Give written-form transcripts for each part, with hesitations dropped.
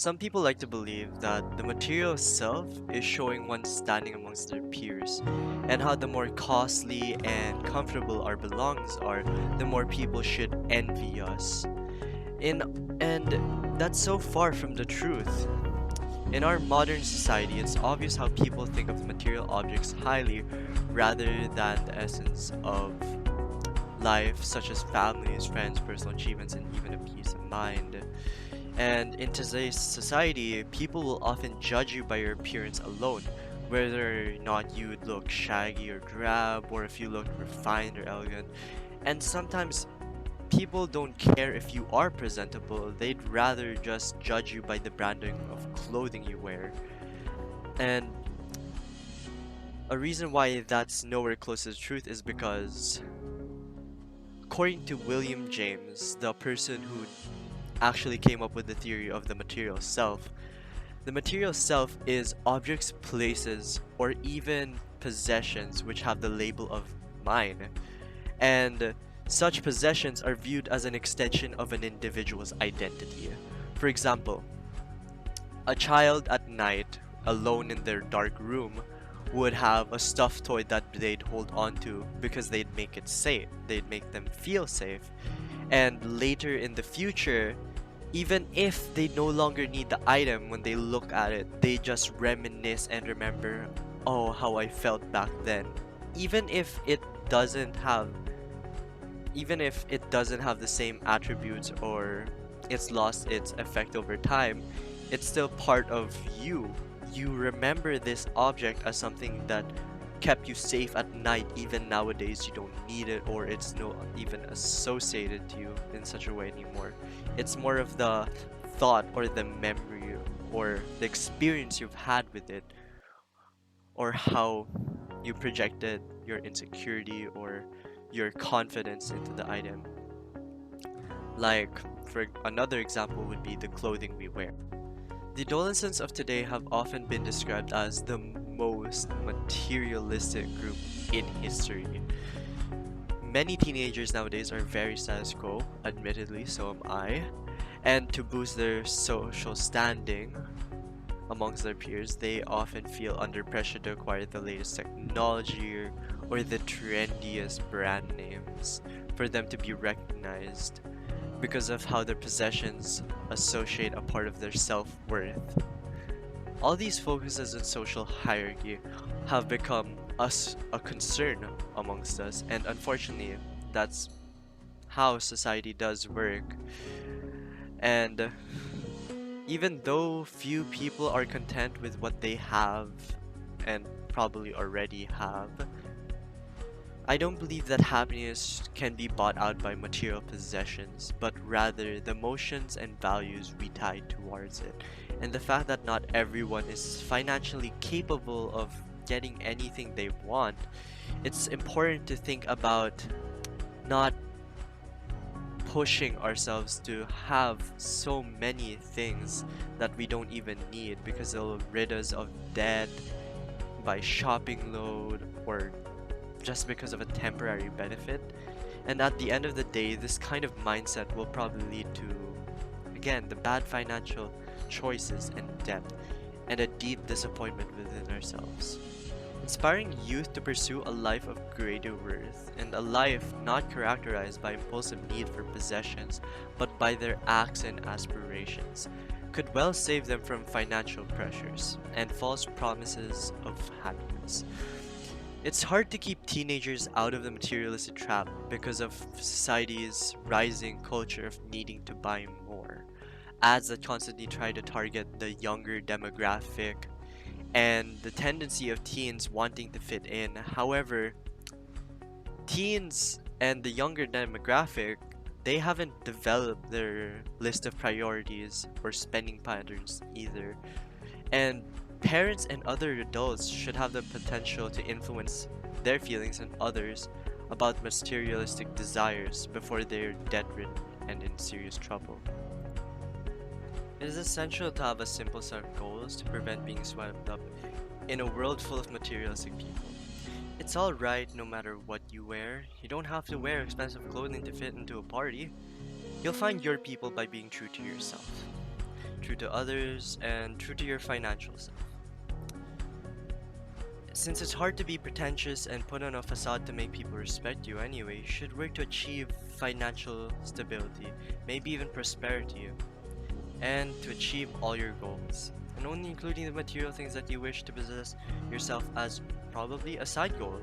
Some people like to believe that the material self is showing one's standing amongst their peers, and how the more costly and comfortable our belongings are, the more people should envy us. And that's so far from the truth. In our modern society, it's obvious how people think of material objects highly rather than the essence of life, such as families, friends, personal achievements, and even a peace of mind. And in today's society, people will often judge you by your appearance alone, whether or not you look shaggy or drab, or if you look refined or elegant. And sometimes people don't care if you are presentable, they'd rather just judge you by the branding of clothing you wear. And a reason why that's nowhere close to the truth is because, according to William James, the person who actually came up with the theory of the material self, the material self is objects, places, or even possessions which have the label of mine. And such possessions are viewed as an extension of an individual's identity. For example, a child at night, alone in their dark room, would have a stuffed toy that they'd hold on to because they'd make it safe, they'd make them feel safe. And later in the future, even if they no longer need the item, when they look at it, they just reminisce and remember, oh, how I felt back then. Even if it doesn't have even if it doesn't have the same attributes, or it's lost its effect over time, it's still part of you. You remember this object as something that kept you safe at night. Even nowadays you don't need it, or it's not even associated to you in such a way anymore. It's more of the thought or the memory or the experience you've had with it, or how you projected your insecurity or your confidence into the item. Like, for another example would be the clothing we wear. The adolescents of today have often been described as the most materialistic group in history. Many teenagers nowadays are very status quo, admittedly, so am I. And to boost their social standing amongst their peers, they often feel under pressure to acquire the latest technology or the trendiest brand names for them to be recognized because of how their possessions associate a part of their self-worth. All these focuses on social hierarchy have become a concern amongst us, and unfortunately, that's how society does work. And even though few people are content with what they have and probably already have, I don't believe that happiness can be bought out by material possessions, but rather the emotions and values we tie towards it. And the fact that not everyone is financially capable of getting anything they want, it's important to think about not pushing ourselves to have so many things that we don't even need, because they'll rid us of debt by shopping load or just because of a temporary benefit. And at the end of the day, this kind of mindset will probably lead to, again, the bad financial choices and debt, and a deep disappointment within ourselves. Inspiring youth to pursue a life of greater worth, and a life not characterized by impulsive need for possessions, but by their acts and aspirations, could well save them from financial pressures and false promises of happiness. It's hard to keep teenagers out of the materialistic trap because of society's rising culture of needing to buy more. Ads that constantly try to target the younger demographic, and the tendency of teens wanting to fit in. However, teens and the younger demographic, they haven't developed their list of priorities or spending patterns either. And parents and other adults should have the potential to influence their feelings and others about materialistic desires before they're debt-ridden and in serious trouble. It is essential to have a simple set of goals to prevent being swept up in a world full of materialistic people. It's alright no matter what you wear. You don't have to wear expensive clothing to fit into a party. You'll find your people by being true to yourself. true to others, and true to your financial self. Since it's hard to be pretentious and put on a facade to make people respect you anyway, you should work to achieve financial stability, maybe even prosperity, and to achieve all your goals, and only including the material things that you wish to possess yourself as probably a side goal.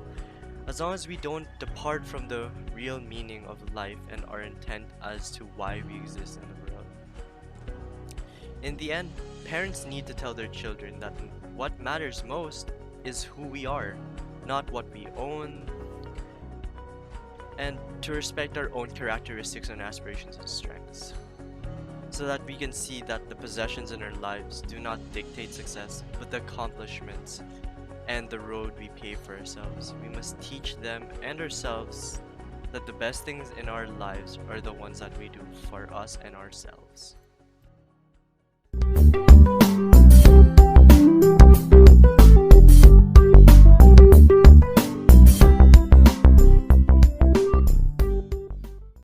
As long as we don't depart from the real meaning of life and our intent as to why we exist in the world. In the end, parents need to tell their children that what matters most is who we are, not what we own, and to respect our own characteristics and aspirations and strengths, so that we can see that the possessions in our lives do not dictate success, but the accomplishments and the road we pave for ourselves. We must teach them and ourselves that the best things in our lives are the ones that we do for us and ourselves.